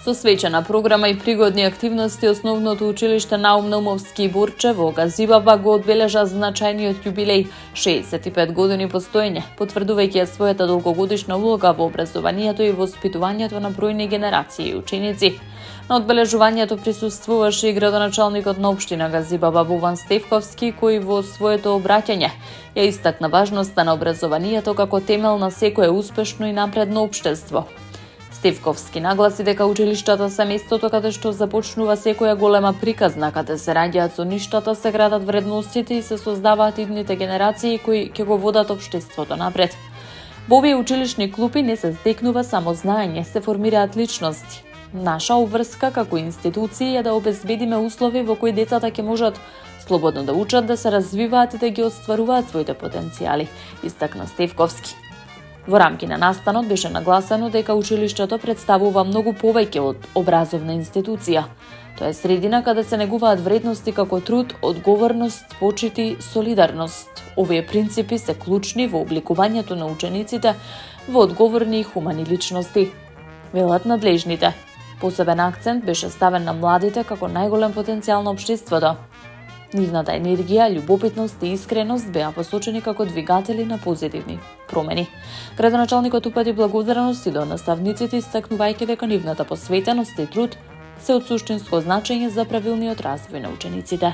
Со свечена програма и пригодни активности, основното училиште Наум Наумовски Борче во Газибаба го одбележа значајниот јубилеј 65 години постоење, потврдувајќи својата долгогодишна улога во образованието и воспитувањето на бројни генерации ученици. На одбележувањето присуствуваше и градоначалникот на општина Газибаба Бован Стефковски, кој во своето обраќање ја истакна важноста на образованието како темел на секое успешно и напредно општество. Стефковски нагласи дека училиштата се местото каде што започнува секоја голема приказна, каде се раѓаат со ништата, се градат вредностите и се создаваат идните генерации кои ќе го водат општеството напред. Во овие училишни клупи не се стекнува само знаење, се формираат личности. Наша обврска како институција е да обезбедиме услови во кои децата ќе можат слободно да учат, да се развиваат и да ги остваруваат своите потенцијали, истакна Стефковски. Во рамки на настанот беше нагласено дека училиштето представува многу повеќе од образовна институција. Тоа е средина каде се негуваат вредности како труд, одговорност, почит и солидарност. Овие принципи се клучни во обликувањето на учениците во одговорни и хумани личности, велат надлежните. Посебен акцент беше ставен на младите како најголем потенцијал на општеството. Нивната енергија, љубопитност и искреност беа посочени како двигатели на позитивни промени. Градоначалникот упати благодарност и до наставниците, истакнувајќи дека нивната посветеност и труд се од суштинско значење за правилниот развој на учениците.